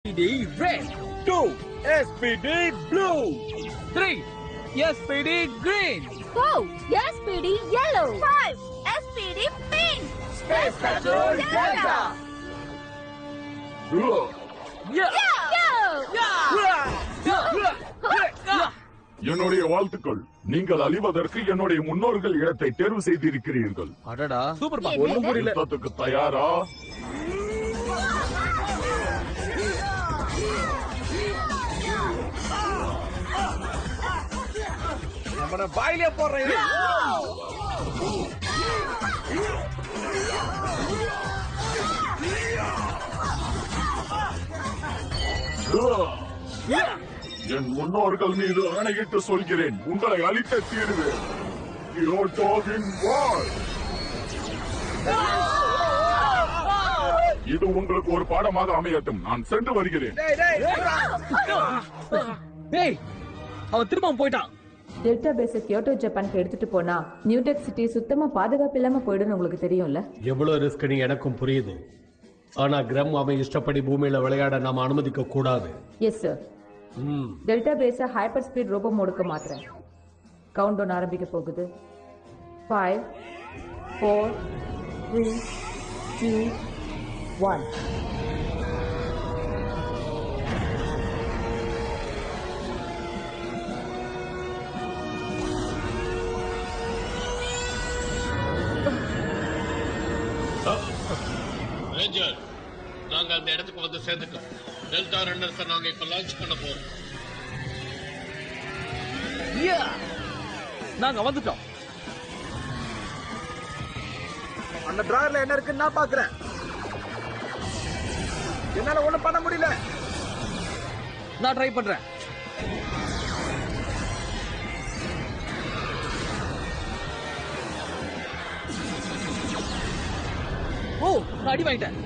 SPD red, 2 SPD blue, 3 SPD green, 4 SPD yellow, 5 SPD pink, Space Patrol Delta. என்னுடைய வாழ்த்துக்கள். நீங்கள் அழிவதற்கு என்னுடைய முன்னோர்கள் இடத்தை தேர்வு செய்திருக்கிறீர்கள். அடடா சூப்பர் பா. ஒண்ணும் புரியல. யுத்தத்துக்கு தயாரா? நம்ம வாயிலே போறேன். என் முன்னோர்கள் மீது ஆணையிட்டு சொல்கிறேன், உங்களை அழித்த தீர்வேன். இது உங்களுக்கு ஒரு பாடமாக அமையட்டும். நான் சென்று வருகிறேன். டேய் அவன் திரும்ப போயிட்டான். டெல்டா பேஸை கியோட்டோ ஜப்பானுக்கு எடுத்துட்டு போனா நியூடெக் சிட்டி சுத்தமா பாதுகாப்பு இல்லாம போயிடும்னு உங்களுக்கு தெரியும்ல. எவ்வளவு ரிஸ்க்னு எனக்கும் புரியுது. ஆனா கிரம் அவன் இஷ்டப்படி பூமியில விளையாட நாம அனுமதிக்க கூடாது. Yes sir. டெல்டா பேஸை ஹைப்பர் ஸ்பீட் ரோபோ மோடுக்கு மாத்துறேன். கவுண்ட் டவுன் ஆரம்பிக்க போகுது. 5 4 3 2 1. ரேஞ்சர், நாங்க அந்த இடத்துக்கு வந்து சேர்ந்துட்டோம். டெல்டா ரன்னர்ஸை நாங்க இப்ப லான்ச் பண்ண போறோம். நாங்க வந்துட்டோம். அந்த டிராயர்ல என்ன இருக்குன்னு நான் பாக்குறேன். என்னால ஒண்ணும் பண்ண முடியல. நான் ட்ரை பண்றேன். ஓ நான் அடி வாங்கிட்டேன்.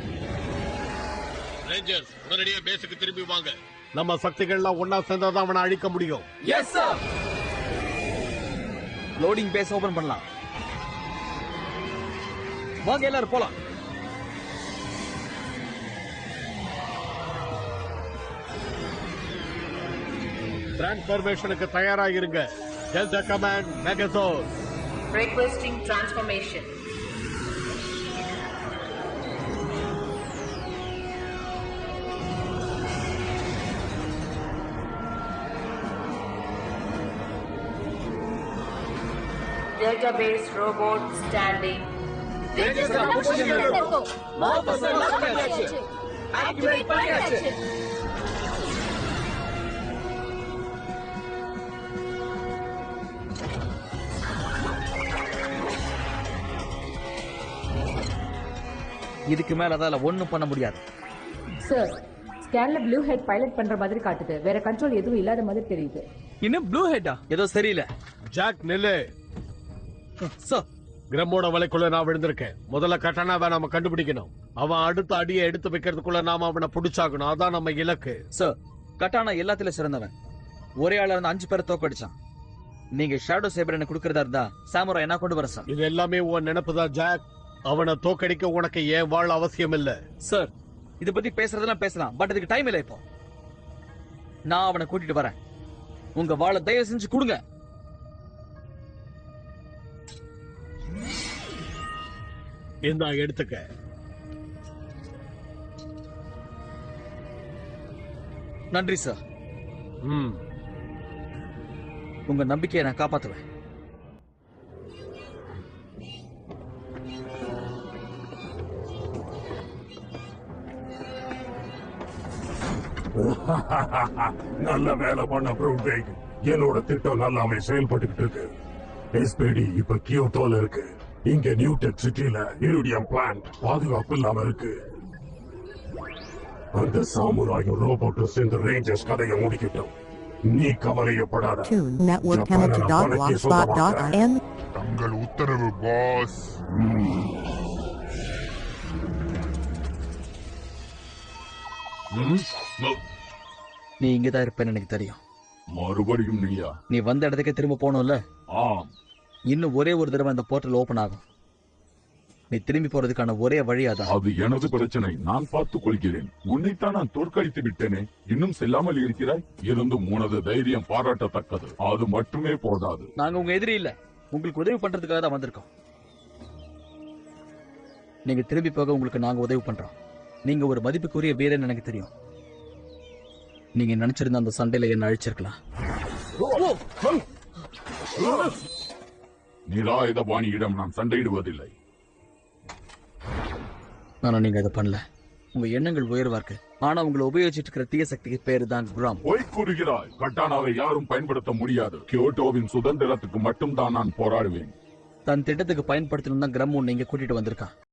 ரேஞ்சர், உடனடியா பேஸுக்கு திரும்பி வாங்க. நம்ம சக்திகள்லாம் ஒன்னா சேர்ந்தாதான் அவனை அழிக்க முடியும். Yes sir. Loading base open பண்ணலாம். வாங்க எல்லாரும் போலாம். டிரான்ஸ்ஃபர்மேஷனுக்கு தயாராகிருங்க. டெல்டா கமாண்ட் மெகாசோர். Requesting transformation. Delta base robot standing. இதுக்கு மேல அதால ஒண்ணும் பண்ண முடியாது. சார், ஸ்கேன்ல ப்ளூ ஹெட் பைலட் பண்ற மாதிரி காட்டுது. வேற கண்ட்ரோல் எதுவும் இல்லாத மாதிரி தெரியுது. இன்னும் ப்ளூ ஹெட்டா? ஏதோ சரியில்லை. ஜாக் நில்லு. சார், கிரமோட வலைக்குள்ள நான் விழுந்திருக்கேன். முதல்ல கட்டானாவை நாம கண்டுபிடிக்கணும். அவன் அடுத்த அடியை எடுத்து வைக்கிறதுக்குள்ள நாம அவனை பிடிச்சாகணும். அதான் நம்ம இலக்கு. சார், கட்டானா எல்லாத்திலும் சிறந்தவன். ஒரே ஆளா இருந்து 5 பேரை தோக்கடிச்சான். நீங்க ஷேடோ சேபர் என்ன கொடுக்கறதா இருந்தா சாமுரா என்ன கொண்டு வர சார். இது எல்லாமே உன் நினைப்புதான் ஜாக். அவனை தோக்கடிக்க உனக்கு ஏன் வாழ அவசியம் இல்ல. சார், இத பத்தி பேசுறதெல்லாம் பேசலாம், பட் இதுக்கு டைம் இல்ல. இப்போ நான் அவனை கூட்டிட்டு வரேன். உங்க வாழை தயவு செஞ்சு கொடுங்க. என்ன எடுத்துக்க. நன்றி சார். உங்க நம்பிக்கையை நான் காப்பாத்துவேன். நல்ல வேலை பண்ண ப்ரூவேக். என்னோட திட்டம் நல்லாவே செயல்பட்டுக்கிட்டு இருக்கு. SPD இப்ப கியோட்டோல இருக்கு. இங்க நியூடெக் சிட்டில இரிடியம் பிளான்ட் பாதுகாப்பு இல்லாம இருக்கு. அந்த சாமுராயும் ரோபோட்டும் சேர்ந்து ரேஞ்சர்ஸ் கதையை முடிக்கட்டும். நீ கவலையப்படாத. network.blogspot.in தங்கள் உத்தரவு பாஸ். நீ இங்கதான் இருப்பேன்னு எனக்கு தெரியும். மறுபடியும் நீயா? நீ வந்த இடத்துக்கு திரும்ப போகணும்ல. ஆம். இன்னும் ஒரே ஒரு தடவை அந்த போர்ட்டல் ஓபன் ஆகும். நீ திரும்பி போறதுக்கான ஒரே வழி அதான். அது எனது பிரச்சனை, நான் பார்த்துக் கொள்கிறேன். உன்னைத்தான் நான் தோற்கடித்து விட்டேனே, இன்னும் செல்லாமல் இருக்கிறாய். இருந்தும் உனது தைரியம் பாராட்டத்தக்கது. அது மட்டுமே போதாது. நாங்க உங்க எதிரி இல்ல, உங்களுக்கு உதவி பண்றதுக்காக தான் வந்திருக்கோம். நீங்க திரும்பி போக உங்களுக்கு நாங்க உதவி பண்றோம். நீங்க ஒரு மதிப்புக்குரிய வீரன் எனக்கு தெரியும். நீங்க நினைச்சிருந்த அந்த சண்டையில என்ன அழிச்சிருக்கலாம். நிராயுதபாணியிடம் நான் சண்டையிடுவதில்லை. ஆனா நீங்க அதை பண்ணல. உங்க எண்ணங்கள் உயர்வா இருக்கு. ஆனா உங்களை உபயோகிச்சுட்டு இருக்கிற தீய சக்திக்கு பேரு தான் குராம். பொய் கூறுகிறாய். கட்டானாவை யாரும் பயன்படுத்த முடியாது. கியோட்டோவின் சுதந்திரத்துக்கு மட்டும்தான் நான் போராடுவேன். தன் திட்டத்துக்கு பயன்படுத்தணும் தான் கிரம் உன்னை இங்க கூட்டிட்டு வந்திருக்கான்.